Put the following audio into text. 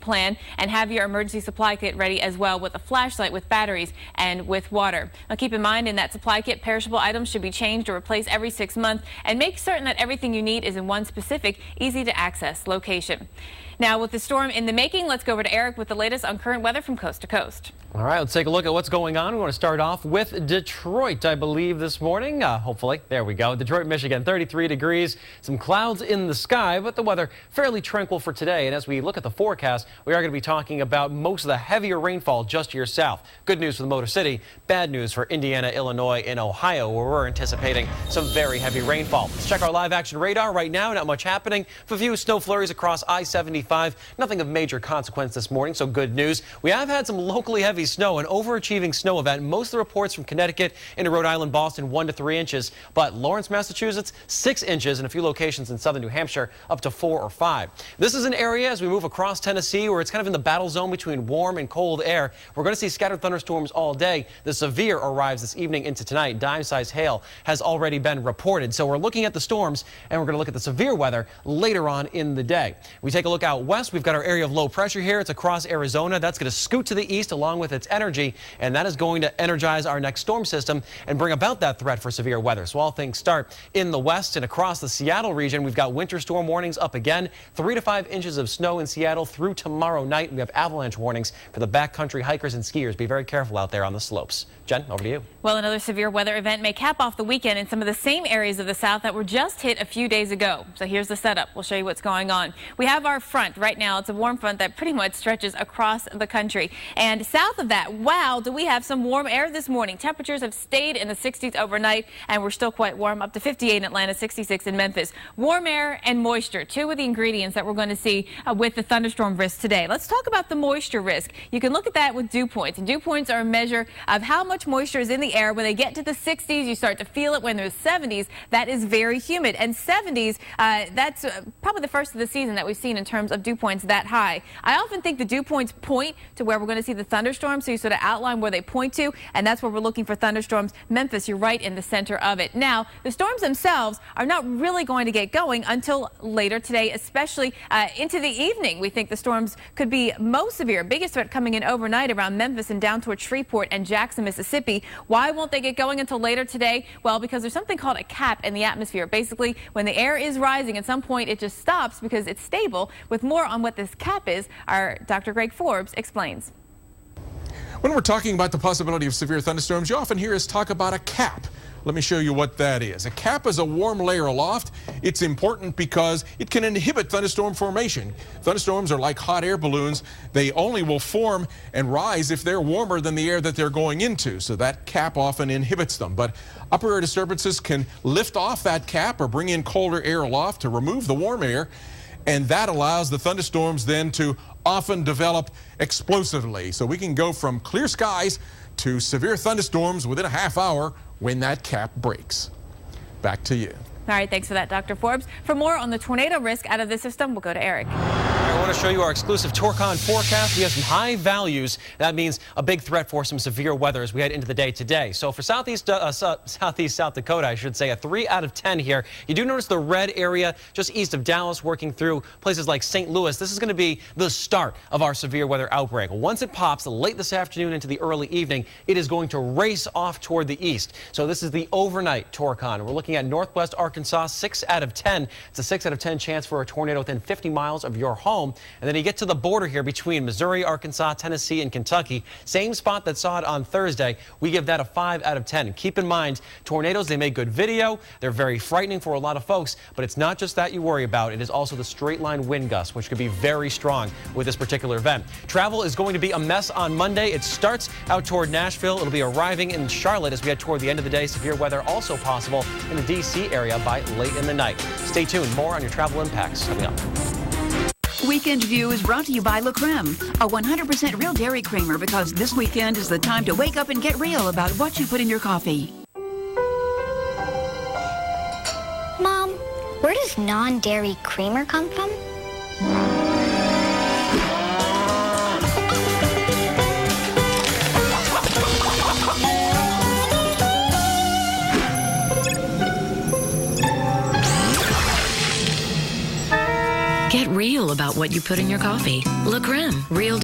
plan and have your emergency supply kit ready as well, with a flashlight, with batteries, and with water. Now keep in mind, in that supply kit, perishable items should be changed or replaced every 6 months, and make certain that everything you need is in one specific, easy to access location. Now, with the storm in the making, let's go over to Eric with the latest on current weather from coast to coast. All right, let's take a look at what's going on. We want to start off with Detroit, I believe, this morning. Hopefully, there we go. Detroit, Michigan, 33 degrees, some clouds in the sky, but the weather fairly tranquil for today. And as we look at the forecast, we are going to be talking about most of the heavier rainfall just to your south. Good news for the Motor City, bad news for Indiana, Illinois, and Ohio, where we're anticipating some very heavy rainfall. Let's check our live action radar right now. Not much happening. A few snow flurries across I-75. Nothing of major consequence this morning, so good news. We have had some locally heavy snow, an overachieving snow event. Most of the reports from Connecticut into Rhode Island, Boston, 1 to 3 inches. But Lawrence, Massachusetts, 6 inches, and a few locations in southern New Hampshire up to 4 or 5. This is an area as we move across Tennessee where it's kind of in the battle zone between warm and cold air. We're going to see scattered thunderstorms all day. The severe arrives this evening into tonight. Dime-sized hail has already been reported. So we're looking at the storms, and we're going to look at the severe weather later on in the day. We take a look out west. We've got our area of low pressure here. It's across Arizona. That's going to scoot to the east along with its energy, and that is going to energize our next storm system and bring about that threat for severe weather. So all things start in the west and across the Seattle region. We've got winter storm warnings up again. 3 to 5 inches of snow in Seattle through tomorrow night. We have avalanche warnings for the backcountry hikers and skiers. Be very careful out there on the slopes. Jen, over to you. Well, another severe weather event may cap off the weekend in some of the same areas of the south that were just hit a few days ago. So here's the setup. We'll show you what's going on. We have our front right now. It's a warm front that pretty much stretches across the country. And south of that, wow, do we have some warm air this morning. Temperatures have stayed in the 60s overnight, and we're still quite warm, up to 58 in Atlanta, 66 in Memphis. Warm air and moisture, two of the ingredients that we're going to see with the thunderstorm risk today. Let's talk about the moisture risk. You can look at that with dew points, and dew points are a measure of how much moisture is in the air. When they get to the 60s, you start to feel it. When there's 70s, that is very humid. And 70s, that's probably the first of the season that we've seen in terms of dew points that high. I often think the dew points point to where we're going to see the thunderstorms, so you sort of outline where they point to, and that's where we're looking for thunderstorms. Memphis, you're right in the center of it. Now, the storms themselves are not really going to get going until later today, especially into the evening. We think the storms could be most severe. Biggest threat coming in overnight around Memphis and down toward Shreveport and Jackson, Mississippi. Why won't they get going until later today? Well, because there's something called a cap in the atmosphere. Basically, when the air is rising, at some point it just stops because it's stable. With more on what this cap is, our Dr. Greg Forbes explains. When we're talking about the possibility of severe thunderstorms, you often hear us talk about a cap. Let me show you what that is. A cap is a warm layer aloft. It's important because it can inhibit thunderstorm formation. Thunderstorms are like hot air balloons. They only will form and rise if they're warmer than the air that they're going into. So that cap often inhibits them. But upper air disturbances can lift off that cap or bring in colder air aloft to remove the warm air. And that allows the thunderstorms then to often develop explosively. So we can go from clear skies to severe thunderstorms within a half hour when that cap breaks. Back to you. All right, thanks for that, Dr. Forbes. For more on the tornado risk out of this system, we'll go to Eric. I want to show you our exclusive Torcon forecast. We have some high values. That means a big threat for some severe weather as we head into the day today. So for southeast South Dakota, I should say, a 3 out of 10 here. You do notice the red area just east of Dallas working through places like St. Louis. This is going to be the start of our severe weather outbreak. Once it pops late this afternoon into the early evening, it is going to race off toward the east. So this is the overnight Torcon. We're looking at northwest Arkansas, 6 out of 10. It's a 6 out of 10 chance for a tornado within 50 miles of your home. And then you get to the border here between Missouri, Arkansas, Tennessee, and Kentucky. Same spot that saw it on Thursday. We give that a 5 out of 10. And keep in mind, tornadoes, they make good video. They're very frightening for a lot of folks, but it's not just that you worry about. It is also the straight line wind gusts, which could be very strong with this particular event. Travel is going to be a mess on Monday. It starts out toward Nashville. It'll be arriving in Charlotte as we head toward the end of the day. Severe weather also possible in the D.C. area by late in the night. Stay tuned. More on your travel impacts coming up. Weekend View is brought to you by La Creme, a 100% real dairy creamer, because this weekend is the time to wake up and get real about what you put in your coffee. Mom, where does non-dairy creamer come from? Get real about what you put in your coffee. La Creme, real